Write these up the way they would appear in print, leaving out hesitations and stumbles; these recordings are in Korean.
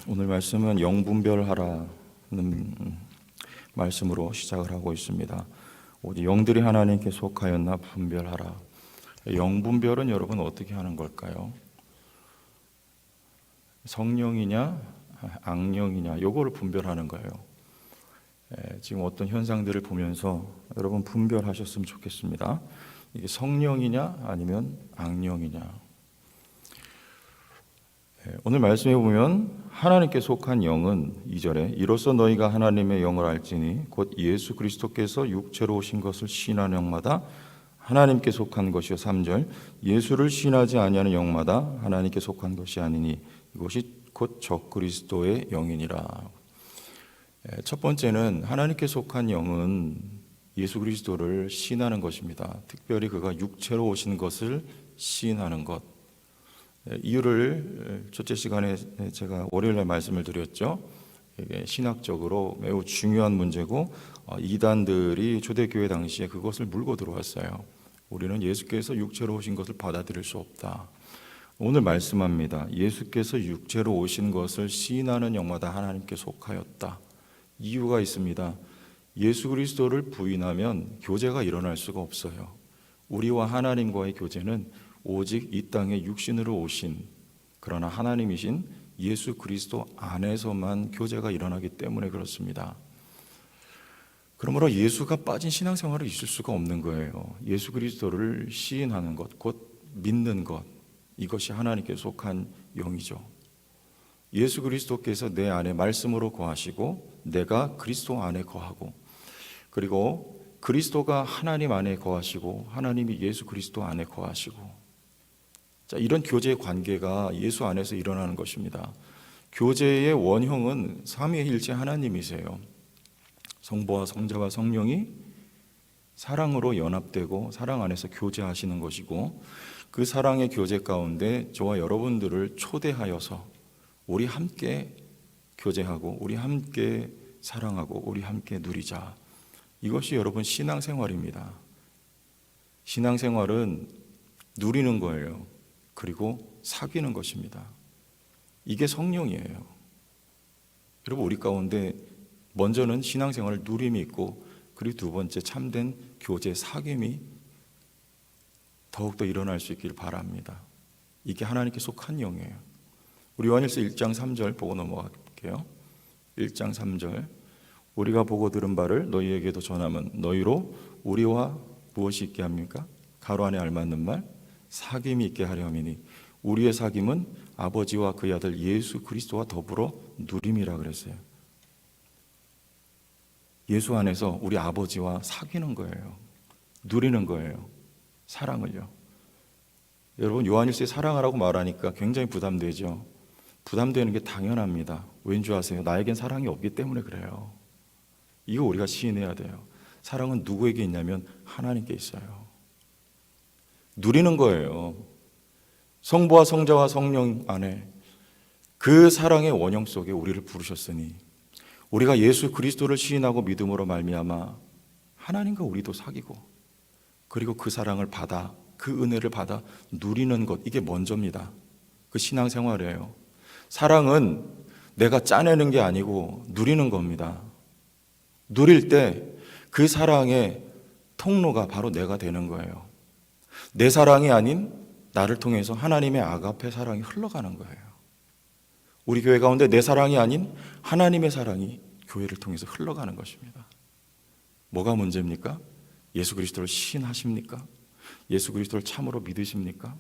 오늘 말씀은 영분별하라는 말씀으로 시작을 하고 있습니다. 오직 영들이 하나님께 속하였나 분별하라. 영분별은 여러분 어떻게 하는 걸까요? 성령이냐 악령이냐 요거를 분별하는 거예요. 지금 어떤 현상들을 보면서 여러분 분별하셨으면 좋겠습니다. 이게 성령이냐 아니면 악령이냐. 오늘 말씀해 보면 하나님께 속한 영은 2절에 이로써 너희가 하나님의 영을 알지니 곧 예수 그리스도께서 육체로 오신 것을 시인하는 영마다 하나님께 속한 것이요. 3절 예수를 시인하지 아니하는 영마다 하나님께 속한 것이 아니니 이것이 곧 적그리스도의 영이니라. 첫 번째는 하나님께 속한 영은 예수 그리스도를 시인하는 것입니다. 특별히 그가 육체로 오신 것을 시인하는 것. 이유를 첫째 시간에 제가 월요일에 말씀을 드렸죠. 이게 신학적으로 매우 중요한 문제고 이단들이 초대교회 당시에 그것을 물고 들어왔어요. 우리는 예수께서 육체로 오신 것을 받아들일 수 없다. 오늘 말씀합니다. 예수께서 육체로 오신 것을 시인하는 영마다 하나님께 속하였다. 이유가 있습니다. 예수 그리스도를 부인하면 교제가 일어날 수가 없어요. 우리와 하나님과의 교제는 오직 이 땅에 육신으로 오신 그러나 하나님이신 예수 그리스도 안에서만 교제가 일어나기 때문에 그렇습니다. 그러므로 예수가 빠진 신앙생활은 있을 수가 없는 거예요. 예수 그리스도를 시인하는 것, 곧 믿는 것, 이것이 하나님께 속한 영이죠. 예수 그리스도께서 내 안에 말씀으로 거하시고 내가 그리스도 안에 거하고, 그리고 그리스도가 하나님 안에 거하시고 하나님이 예수 그리스도 안에 거하시고, 자, 이런 교제의 관계가 예수 안에서 일어나는 것입니다. 교제의 원형은 삼위일체 하나님이세요. 성부와 성자와 성령이 사랑으로 연합되고 사랑 안에서 교제하시는 것이고, 그 사랑의 교제 가운데 저와 여러분들을 초대하여서 우리 함께 교제하고 우리 함께 사랑하고 우리 함께 누리자. 이것이 여러분 신앙생활입니다. 신앙생활은 누리는 거예요. 그리고 사귀는 것입니다. 이게 성령이에요. 여러분, 우리 가운데 먼저는 신앙생활 누림이 있고, 그리고 두 번째 참된 교제 사귐이 더욱더 일어날 수 있길 바랍니다. 이게 하나님께 속한 영이에요. 우리 요한일서 1장 3절 보고 넘어갈게요. 1장 3절 우리가 보고 들은 바를 너희에게도 전하면 너희로 우리와 무엇이 있게 합니까? 가로 안에 알맞는 말 사귐이 있게 하려 함이니 우리의 사귐은 아버지와 그의 아들 예수 그리스도와 더불어 누림이라 그랬어요. 예수 안에서 우리 아버지와 사귀는 거예요. 누리는 거예요. 사랑을요. 여러분, 요한일서에 사랑하라고 말하니까 굉장히 부담되죠. 부담되는 게 당연합니다. 왠 줄 아세요? 나에겐 사랑이 없기 때문에 그래요. 이거 우리가 시인해야 돼요. 사랑은 누구에게 있냐면 하나님께 있어요. 누리는 거예요. 성부와 성자와 성령 안에 그 사랑의 원형 속에 우리를 부르셨으니 우리가 예수 그리스도를 시인하고 믿음으로 말미암아 하나님과 우리도 사귀고, 그리고 그 사랑을 받아, 그 은혜를 받아 누리는 것, 이게 먼저입니다. 그 신앙생활이에요. 사랑은 내가 짜내는 게 아니고 누리는 겁니다. 누릴 때 그 사랑의 통로가 바로 내가 되는 거예요. 내 사랑이 아닌 나를 통해서 하나님의 아가페 사랑이 흘러가는 거예요. 우리 교회 가운데 내 사랑이 아닌 하나님의 사랑이 교회를 통해서 흘러가는 것입니다. 뭐가 문제입니까? 예수 그리스도를 시인하십니까? 예수 그리스도를 참으로 믿으십니까?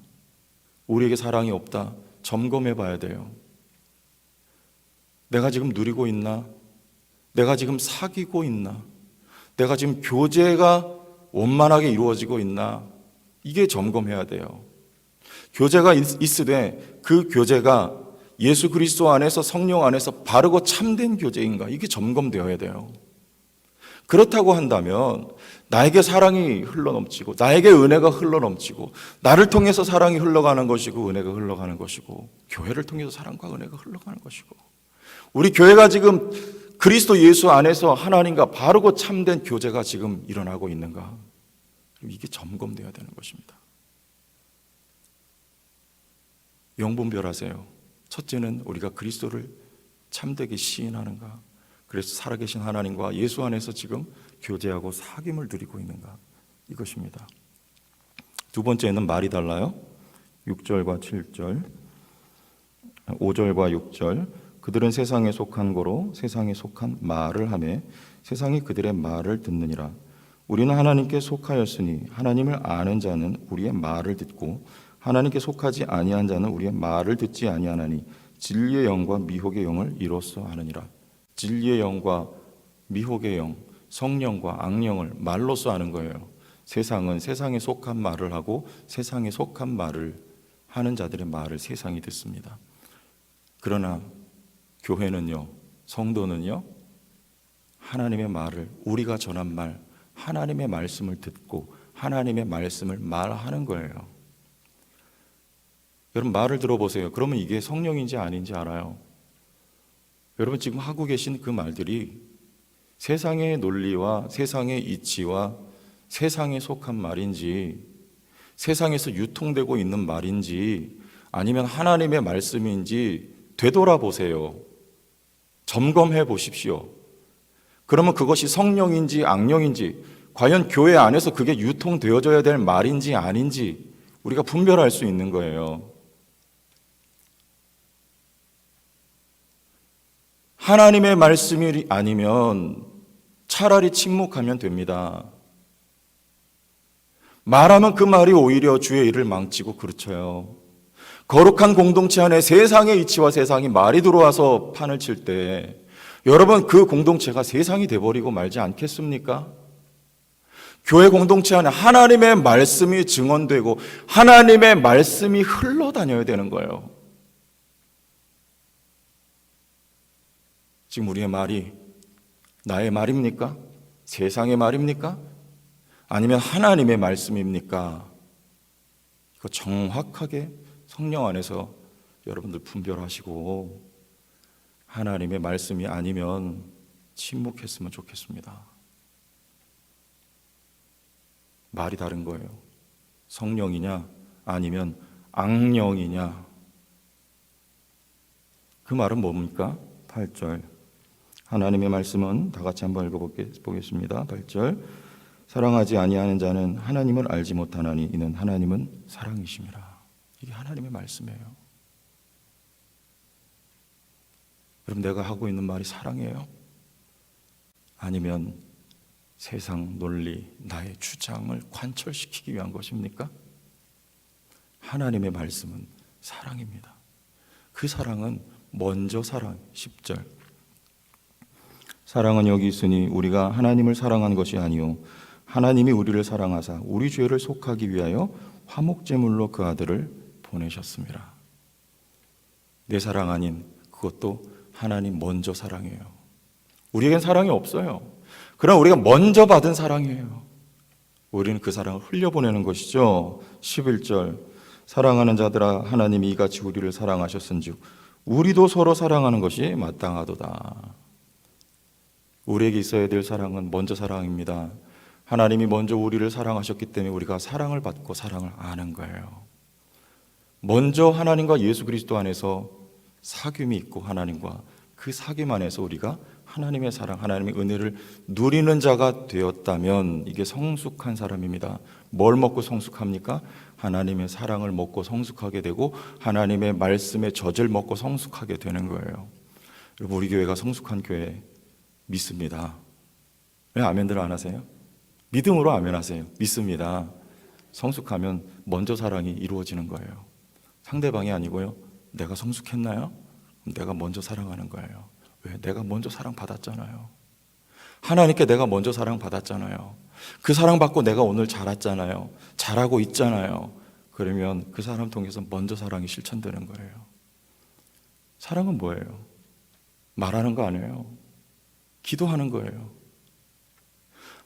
우리에게 사랑이 없다. 점검해 봐야 돼요. 내가 지금 누리고 있나? 내가 지금 사귀고 있나? 내가 지금 교제가 원만하게 이루어지고 있나? 이게 점검해야 돼요. 교제가 있으되 그 교제가 예수 그리스도 안에서 성령 안에서 바르고 참된 교제인가? 이게 점검되어야 돼요. 그렇다고 한다면 나에게 사랑이 흘러넘치고 나에게 은혜가 흘러넘치고 나를 통해서 사랑이 흘러가는 것이고 은혜가 흘러가는 것이고 교회를 통해서 사랑과 은혜가 흘러가는 것이고, 우리 교회가 지금 그리스도 예수 안에서 하나님과 바르고 참된 교제가 지금 일어나고 있는가? 이게 점검되어야 되는 것입니다. 영분별하세요. 첫째는 우리가 그리스도를 참되게 시인하는가? 그래서 살아계신 하나님과 예수 안에서 지금 교제하고 사귐을 누리고 있는가? 이것입니다. 두 번째는 말이 달라요. 6절과 7절, 5절과 6절. 그들은 세상에 속한 거로 세상에 속한 말을 하며 세상이 그들의 말을 듣느니라. 우리는 하나님께 속하였으니 하나님을 아는 자는 우리의 말을 듣고 하나님께 속하지 아니한 자는 우리의 말을 듣지 아니하나니 진리의 영과 미혹의 영을 이로써 아느니라. 진리의 영과 미혹의 영, 성령과 악령을 말로써 아는 거예요. 세상은 세상에 속한 말을 하고 세상에 속한 말을 하는 자들의 말을 세상이 듣습니다. 그러나 교회는요, 성도는요, 하나님의 말을, 우리가 전한 말, 하나님의 말씀을 듣고 하나님의 말씀을 말하는 거예요. 여러분, 말을 들어보세요. 그러면 이게 성령인지 아닌지 알아요. 여러분, 지금 하고 계신 그 말들이 세상의 논리와 세상의 이치와 세상에 속한 말인지, 세상에서 유통되고 있는 말인지, 아니면 하나님의 말씀인지 되돌아보세요. 점검해 보십시오. 그러면 그것이 성령인지 악령인지, 과연 교회 안에서 그게 유통되어져야 될 말인지 아닌지 우리가 분별할 수 있는 거예요. 하나님의 말씀이 아니면 차라리 침묵하면 됩니다. 말하면 그 말이 오히려 주의 일을 망치고 그르쳐요. 거룩한 공동체 안에 세상의 이치와 세상이 말이 들어와서 판을 칠 때 여러분, 그 공동체가 세상이 돼버리고 말지 않겠습니까? 교회 공동체 안에 하나님의 말씀이 증언되고 하나님의 말씀이 흘러다녀야 되는 거예요. 지금 우리의 말이 나의 말입니까? 세상의 말입니까? 아니면 하나님의 말씀입니까? 이거 정확하게 성령 안에서 여러분들 분별하시고 하나님의 말씀이 아니면 침묵했으면 좋겠습니다. 말이 다른 거예요. 성령이냐 아니면 악령이냐. 그 말은 뭡니까? 8절. 하나님의 말씀은 다 같이 한번 읽어보겠습니다. 8절. 사랑하지 아니하는 자는 하나님을 알지 못하나니 이는 하나님은 사랑이심이라. 이게 하나님의 말씀이에요. 그럼 내가 하고 있는 말이 사랑이에요? 아니면 세상 논리, 나의 주장을 관철시키기 위한 것입니까? 하나님의 말씀은 사랑입니다. 그 사랑은 먼저 사랑. 10절. 사랑은 여기 있으니 우리가 하나님을 사랑한 것이 아니요 하나님이 우리를 사랑하사 우리 죄를 속하기 위하여 화목제물로 그 아들을 보내셨습니다. 내 사랑 아닌 그것도 하나님 먼저 사랑이에요. 우리에겐 사랑이 없어요. 그러나 우리가 먼저 받은 사랑이에요. 우리는 그 사랑을 흘려보내는 것이죠. 11절. 사랑하는 자들아 하나님이 이같이 우리를 사랑하셨은즉 우리도 서로 사랑하는 것이 마땅하도다. 우리에게 있어야 될 사랑은 먼저 사랑입니다. 하나님이 먼저 우리를 사랑하셨기 때문에 우리가 사랑을 받고 사랑을 아는 거예요. 먼저 하나님과 예수 그리스도 안에서 사귐이 있고 하나님과 그 사귐 안에서 우리가 하나님의 사랑, 하나님의 은혜를 누리는 자가 되었다면 이게 성숙한 사람입니다. 뭘 먹고 성숙합니까? 하나님의 사랑을 먹고 성숙하게 되고 하나님의 말씀의 젖을 먹고 성숙하게 되는 거예요. 여러분, 우리 교회가 성숙한 교회 믿습니다. 왜 아멘들 안 하세요? 믿음으로 아멘하세요. 믿습니다. 성숙하면 먼저 사랑이 이루어지는 거예요. 상대방이 아니고요. 내가 성숙했나요? 내가 먼저 사랑하는 거예요. 왜? 내가 먼저 사랑받았잖아요. 하나님께 내가 먼저 사랑받았잖아요. 그 사랑받고 내가 오늘 자랐잖아요. 잘하고 있잖아요. 그러면 그 사람 통해서 먼저 사랑이 실천되는 거예요. 사랑은 뭐예요? 말하는 거 아니에요. 기도하는 거예요.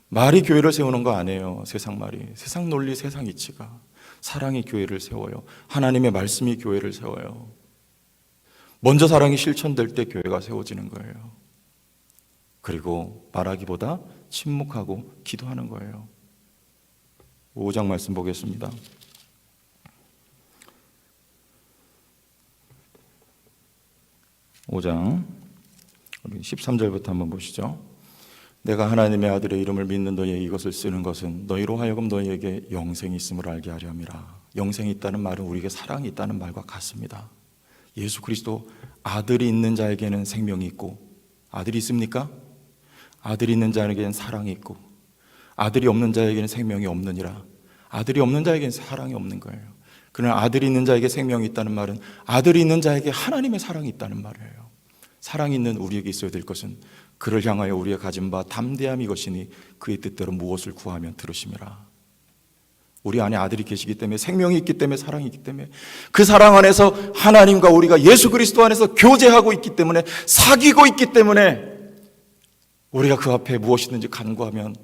말이 교회를 세우는 거 아니에요. 세상 말이. 세상 논리, 세상 이치가. 사랑이 교회를 세워요. 하나님의 말씀이 교회를 세워요. 먼저 사랑이 실천될 때 교회가 세워지는 거예요. 그리고 말하기보다 침묵하고 기도하는 거예요. 5장 말씀 보겠습니다. 5장 우리 13절부터 한번 보시죠. 내가 하나님의 아들의 이름을 믿는 너희에게 이것을 쓰는 것은 너희로 하여금 너희에게 영생이 있음을 알게 하려 함이라. 영생이 있다는 말은 우리에게 사랑이 있다는 말과 같습니다. 예수 그리스도 아들이 있는 자에게는 생명이 있고, 아들이 있습니까? 아들이 있는 자에게는 사랑이 있고, 아들이 없는 자에게는 생명이 없느니라. 아들이 없는 자에게는 사랑이 없는 거예요. 그러나 아들이 있는 자에게 생명이 있다는 말은 아들이 있는 자에게 하나님의 사랑이 있다는 말이에요. 사랑이 있는 우리에게 있어야 될 것은 그를 향하여 우리가 가진 바 담대함이 것이니 그의 뜻대로 무엇을 구하면 들으심이라. 우리 안에 아들이 계시기 때문에, 생명이 있기 때문에, 사랑이 있기 때문에, 그 사랑 안에서 하나님과 우리가 예수 그리스도 안에서 교제하고 있기 때문에, 사귀고 있기 때문에 우리가 그 앞에 무엇이든지 간구하면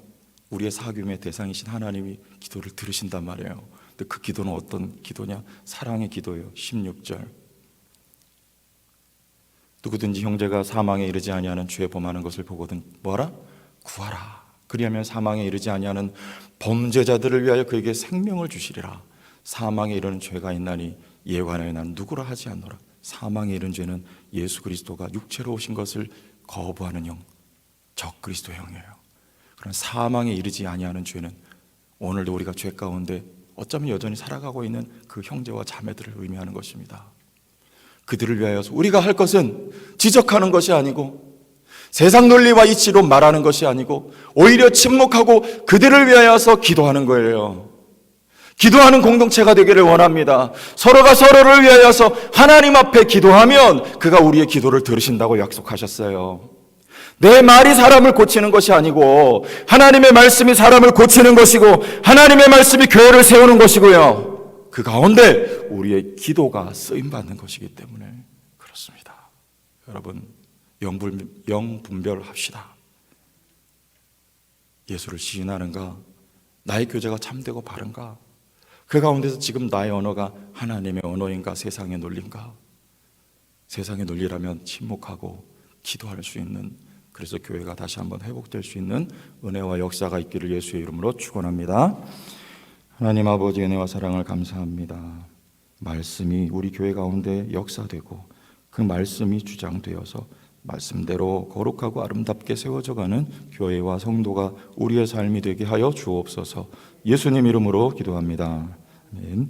우리의 사귐의 대상이신 하나님이 기도를 들으신단 말이에요. 근데 그 기도는 어떤 기도냐? 사랑의 기도예요. 16절. 누구든지 형제가 사망에 이르지 아니하는 죄 범하는 것을 보거든 뭐하라? 구하라. 그리하면 사망에 이르지 아니하는 범죄자들을 위하여 그에게 생명을 주시리라. 사망에 이르는 죄가 있나니 이에 관하여 난 누구라 하지 않노라. 사망에 이른 죄는 예수 그리스도가 육체로 오신 것을 거부하는 형, 적 그리스도의 형이에요. 그런 사망에 이르지 아니하는 죄는 오늘도 우리가 죄 가운데 어쩌면 여전히 살아가고 있는 그 형제와 자매들을 의미하는 것입니다. 그들을 위하여서 우리가 할 것은 지적하는 것이 아니고 세상 논리와 이치로 말하는 것이 아니고 오히려 침묵하고 그들을 위하여서 기도하는 거예요. 기도하는 공동체가 되기를 원합니다. 서로가 서로를 위하여서 하나님 앞에 기도하면 그가 우리의 기도를 들으신다고 약속하셨어요. 내 말이 사람을 고치는 것이 아니고 하나님의 말씀이 사람을 고치는 것이고 하나님의 말씀이 교회를 세우는 것이고요. 그 가운데 우리의 기도가 쓰임받는 것이기 때문에 그렇습니다. 여러분, 영분별합시다. 예수를 시인하는가? 나의 교제가 참되고 바른가? 그 가운데서 지금 나의 언어가 하나님의 언어인가? 세상의 논리인가? 세상의 논리라면 침묵하고 기도할 수 있는, 그래서 교회가 다시 한번 회복될 수 있는 은혜와 역사가 있기를 예수의 이름으로 축원합니다. 하나님 아버지 은혜와 사랑을 감사합니다. 말씀이 우리 교회 가운데 역사되고 그 말씀이 주장되어서 말씀대로 거룩하고 아름답게 세워져가는 교회와 성도가 우리의 삶이 되게 하여 주옵소서. 예수님 이름으로 기도합니다. 아멘.